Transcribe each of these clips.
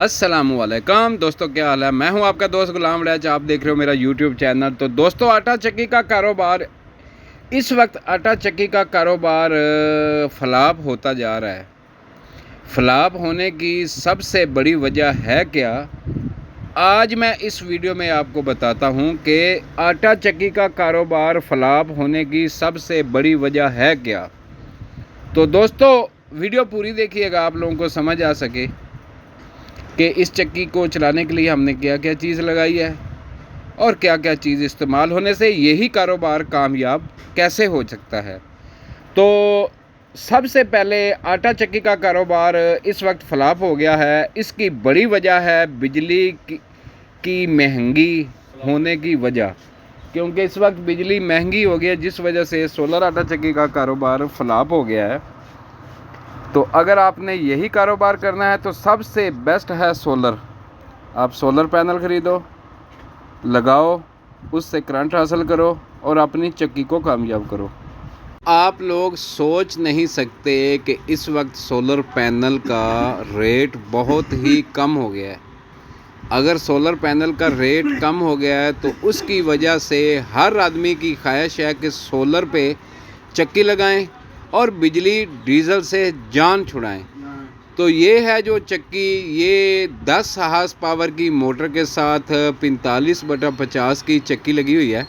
अस्सलामुअलैकुम दोस्तों, क्या हाल है। मैं हूं आपका दोस्त गुलाम रैच। आप देख रहे हो मेरा यूट्यूब चैनल। तो दोस्तों, आटा चक्की का कारोबार इस वक्त आटा चक्की का कारोबार फ्लॉप होता जा रहा है। फ्लॉप होने की सबसे बड़ी वजह है क्या, आज मैं इस वीडियो में आपको बताता हूं कि आटा चक्की का कारोबार फ्लॉप होने की सबसे बड़ी वजह है क्या। तो दोस्तों, वीडियो पूरी देखिएगा, आप लोगों को समझ आ सके कि इस चक्की को चलाने के लिए हमने क्या क्या चीज़ लगाई है और क्या क्या चीज़ इस्तेमाल होने से यही कारोबार कामयाब कैसे हो सकता है। तो सबसे पहले आटा चक्की का कारोबार इस वक्त फ्लॉप हो गया है। इसकी बड़ी वजह है बिजली की महंगी होने की वजह, क्योंकि इस वक्त बिजली महंगी हो गई है, जिस वजह से सोलर आटा चक्की का कारोबार फ्लॉप हो गया है। तो अगर आपने यही कारोबार करना है तो सबसे बेस्ट है सोलर। आप सोलर पैनल ख़रीदो, लगाओ, उससे करंट हासिल करो और अपनी चक्की को कामयाब करो। आप लोग सोच नहीं सकते कि इस वक्त सोलर पैनल का रेट बहुत ही कम हो गया है। अगर सोलर पैनल का रेट कम हो गया है तो उसकी वजह से हर आदमी की ख्वाहिश है कि सोलर पे चक्की लगाएं और बिजली डीजल से जान छुड़ाएं। तो ये है जो चक्की, ये 10 हार्स पावर की मोटर के साथ 45/50 की चक्की लगी हुई है।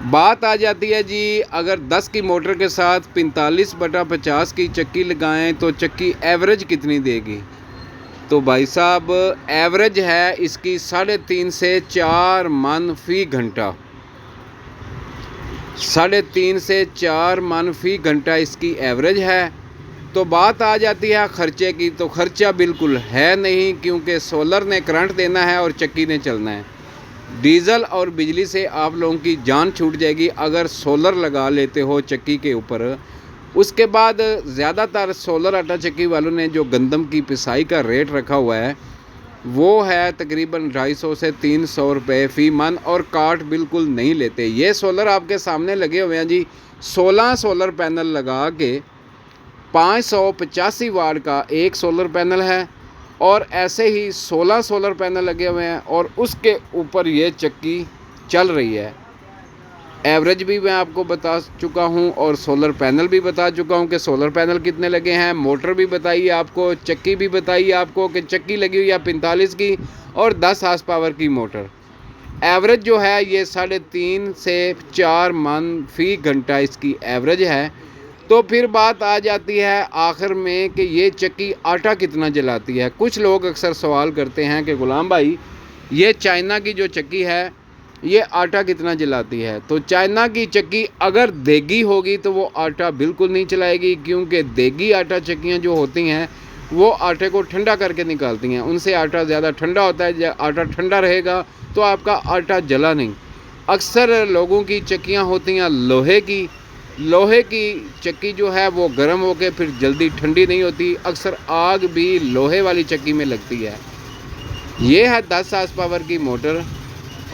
बात आ जाती है जी, अगर 10 की मोटर के साथ 45/50 की चक्की लगाएं तो चक्की एवरेज कितनी देगी। तो भाई साहब, एवरेज है इसकी 3.5 से 4 मन फ़ी घंटा। 3.5 से 4 मन फ़ी घंटा इसकी एवरेज है। तो बात आ जाती है ख़र्चे की, तो ख़र्चा बिल्कुल है नहीं, क्योंकि सोलर ने करंट देना है और चक्की ने चलना है। डीज़ल और बिजली से आप लोगों की जान छूट जाएगी अगर सोलर लगा लेते हो चक्की के ऊपर। उसके बाद ज़्यादातर सोलर आटा चक्की वालों ने जो गंदम की पिसाई का रेट रखा हुआ है वो है तकरीबन 250 से 300 रुपये फ़ी मन, और काट बिल्कुल नहीं लेते। ये सोलर आपके सामने लगे हुए हैं जी। 16 सोलर पैनल लगा के 585 वाट का एक सोलर पैनल है, और ऐसे ही 16 सोलर पैनल लगे हुए हैं और उसके ऊपर ये चक्की चल रही है। एवरेज भी मैं आपको बता चुका हूं और सोलर पैनल भी बता चुका हूं कि सोलर पैनल कितने लगे हैं। मोटर भी बताइए आपको, चक्की भी बताइए आपको कि चक्की लगी हुई है 45 की और 10 हार्स पावर की मोटर। एवरेज जो है ये 3.5 से 4 मन फ़ी घंटा इसकी एवरेज है। तो फिर बात आ जाती है आखिर में कि ये चक्की आटा कितना जलाती है। कुछ लोग अक्सर सवाल करते हैं कि गुलाम भाई, ये चाइना की जो चक्की है ये आटा कितना जलाती है। तो चाइना की चक्की अगर देगी होगी तो वो आटा बिल्कुल नहीं चलाएगी, क्योंकि देगी आटा चक्कियाँ जो होती हैं वो आटे को ठंडा करके निकालती हैं। उनसे आटा ज़्यादा ठंडा होता है। जब आटा ठंडा रहेगा तो आपका आटा जला नहीं। अक्सर लोगों की चक्कियाँ होती हैं लोहे की। लोहे की चक्की जो है वो गर्म होकर फिर जल्दी ठंडी नहीं होती। अक्सर आग भी लोहे वाली चक्की में लगती है। ये है 10 हार्स पावर की मोटर,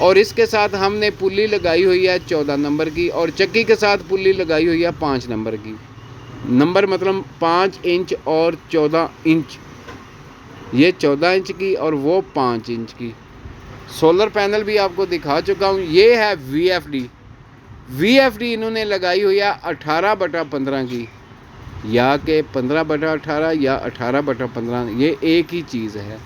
और इसके साथ हमने पुल्ली लगाई हुई है 14 नंबर की, और चक्की के साथ पुल्ली लगाई हुई है 5 नंबर की। नंबर मतलब 5 इंच और 14 इंच। ये 14 इंच की और वो 5 इंच की। सोलर पैनल भी आपको दिखा चुका हूँ। ये है VFD इन्होंने लगाई हुई है 18/15 की, या कि 15/18 या 18/15, ये एक ही चीज़ है।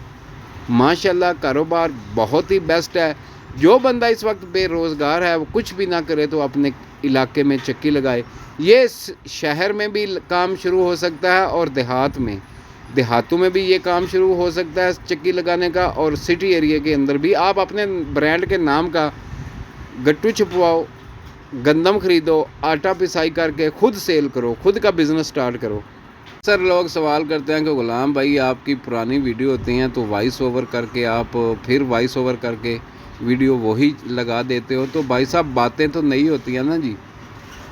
माशाल्लाह कारोबार बहुत ही बेस्ट है। जो बंदा इस वक्त बेरोज़गार है वो कुछ भी ना करे तो अपने इलाके में चक्की लगाए। ये शहर में भी काम शुरू हो सकता है और देहातों में भी ये काम शुरू हो सकता है चक्की लगाने का, और सिटी एरिया के अंदर भी। आप अपने ब्रांड के नाम का गट्टू छपवाओ, गंदम ख़रीदो, आटा पिसाई करके खुद सेल करो, खुद का बिज़नेस स्टार्ट करो। सर, लोग सवाल करते हैं कि गुलाम भाई, आपकी पुरानी वीडियो होती हैं तो वॉइस ओवर करके आप फिर वॉइस ओवर करके वीडियो वही लगा देते हो। तो भाई साहब, बातें तो नहीं होती हैं ना जी।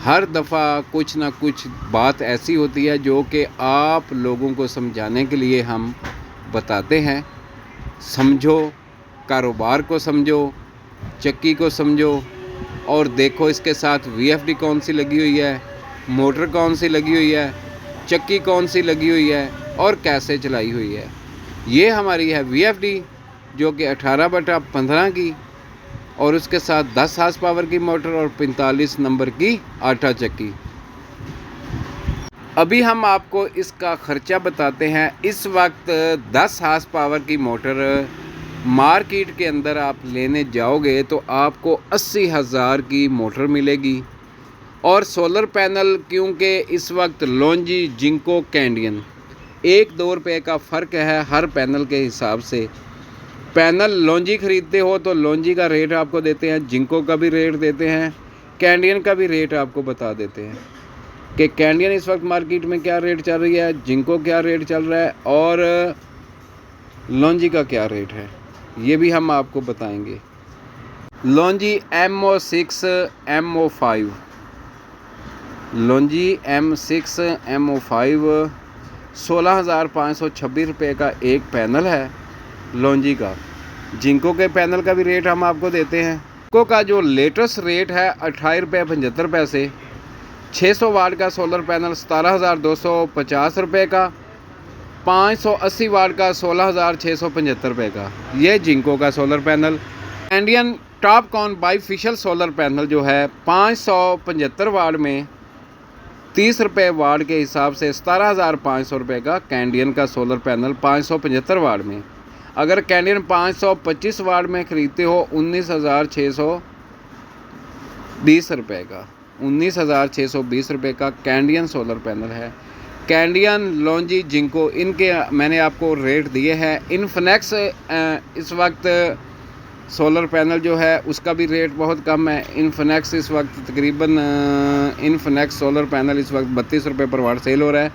हर दफ़ा कुछ ना कुछ बात ऐसी होती है जो कि आप लोगों को समझाने के लिए हम बताते हैं। समझो, कारोबार को समझो, चक्की को समझो, और देखो इसके साथ VFD कौन सी लगी हुई है, मोटर कौन सी लगी हुई है, चक्की कौन सी लगी हुई है और कैसे चलाई हुई है। ये हमारी है VFD जो कि 18/15 की, और उसके साथ 10 हार्स पावर की मोटर और 45 नंबर की आटा चक्की। अभी हम आपको इसका ख़र्चा बताते हैं। इस वक्त 10 हार्स पावर की मोटर मार्केट के अंदर आप लेने जाओगे तो आपको 80,000 की मोटर मिलेगी। और सोलर पैनल क्योंकि इस वक्त लॉन्जी, जिंको, कैंडियन 1-2 रुपये का फ़र्क है हर पैनल के हिसाब से। पैनल लॉन्जी ख़रीदते हो तो लॉन्जी का रेट आपको देते हैं, जिंको का भी रेट देते हैं, कैंडियन का भी रेट आपको बता देते हैं कि कैंडियन इस वक्त मार्केट में क्या रेट चल रही है, जिंको क्या रेट चल रहा है और लॉन्जी का क्या रेट है, ये भी हम आपको बताएंगे। लॉन्जी MO6 MO5, लॉन्जी M6 MO5 16,526 रुपये का एक पैनल है लॉन्जी का। जिंको के पैनल का भी रेट हम आपको देते हैं। जिंको का जो लेटेस्ट रेट है 28.75 रुपये, 600 वाट का सोलर पैनल 17,250 रुपये का, 580 वाट का 16,675 रुपये का, ये जिंको का solar panel. Canadian Topcon bifacial solar panel जो है 575 वाट में 30 रुपये वाट के हिसाब से 17,500 रुपये का कैंडियन का सोलर पैनल 575 वाट में। अगर कैंडियन 525 वाट में ख़रीदते हो 19,620 रुपये का, 19,620 रुपये का कैंडियन सोलर पैनल है। कैंडियन, लॉन्जी, जिंको इनके मैंने आपको रेट दिए हैं। इन्फिनेक्स इस वक्त सोलर पैनल जो है उसका भी रेट बहुत कम है। इन्फिनेक्स इस वक्त तकरीबन इन्फिनेक्स सोलर पैनल इस वक्त 32 रुपये पर वाट सेल हो रहा है।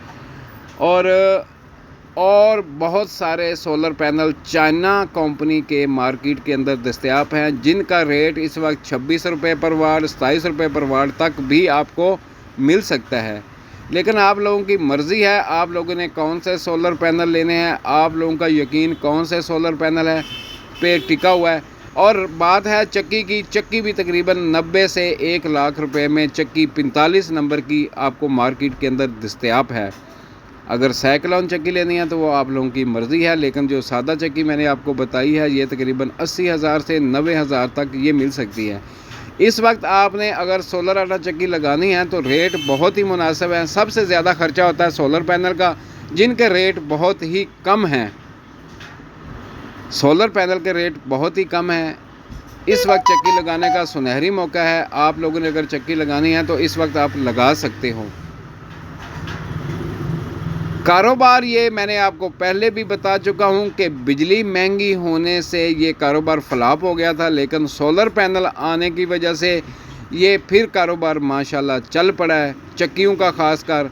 और बहुत सारे सोलर पैनल चाइना कंपनी के मार्केट के अंदर दस्तयाब हैं जिनका रेट इस वक्त 26 रुपये पर वाट, 27 रुपये पर वाट तक भी आपको मिल सकता है। लेकिन आप लोगों की मर्ज़ी है, आप लोगों ने कौन से सोलर पैनल लेने हैं, आप लोगों का यकीन कौन से सोलर पैनल है पे टिका हुआ है। और बात है चक्की की, चक्की भी तकरीबन 90 से 1 लाख रुपए में चक्की 45 नंबर की आपको मार्केट के अंदर दस्तयाब है। अगर साइक्लोन चक्की लेनी है तो वो आप लोगों की मर्ज़ी है, लेकिन जो सादा चक्की मैंने आपको बताई है ये तकरीबन 80,000 से 90,000 तक ये मिल सकती है। इस वक्त आपने अगर सोलर आटा चक्की लगानी है तो रेट बहुत ही मुनासिब है। सबसे ज़्यादा ख़र्चा होता है सोलर पैनल का, जिनके रेट बहुत ही कम हैं। सोलर पैनल के रेट बहुत ही कम है। इस वक्त चक्की लगाने का सुनहरी मौका है। आप लोगों ने अगर चक्की लगानी है तो इस वक्त आप लगा सकते हो। कारोबार ये मैंने आपको पहले भी बता चुका हूँ कि बिजली महंगी होने से ये कारोबार फ्लॉप हो गया था, लेकिन सोलर पैनल आने की वजह से ये फिर कारोबार माशाल्लाह चल पड़ा है। चक्कियों का ख़ास कर,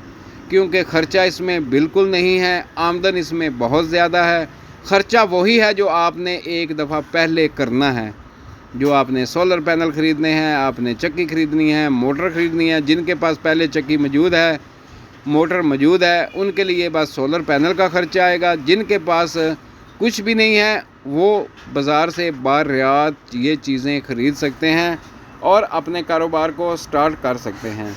क्योंकि ख़र्चा इसमें बिल्कुल नहीं है, आमदन इसमें बहुत ज़्यादा है। ख़र्चा वही है जो आपने एक दफ़ा पहले करना है। जो आपने सोलर पैनल ख़रीदने हैं, आपने चक्की ख़रीदनी है, मोटर ख़रीदनी है, जिनके पास पहले चक्की मौजूद है, मोटर मौजूद है, उनके लिए बस सोलर पैनल का ख़र्चा आएगा। जिनके पास कुछ भी नहीं है वो बाज़ार से बारियात ये चीज़ें ख़रीद सकते हैं और अपने कारोबार को स्टार्ट कर सकते हैं।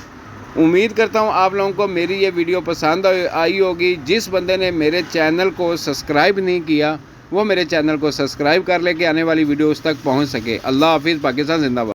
उम्मीद करता हूँ आप लोगों को मेरी ये वीडियो पसंद आई होगी। जिस बंदे ने मेरे चैनल को सब्सक्राइब नहीं किया वो मेरे चैनल को सब्सक्राइब कर ले कि आने वाली वीडियो उस तक पहुँच सके। अल्लाह हाफिज़। पाकिस्तान जिंदाबाद।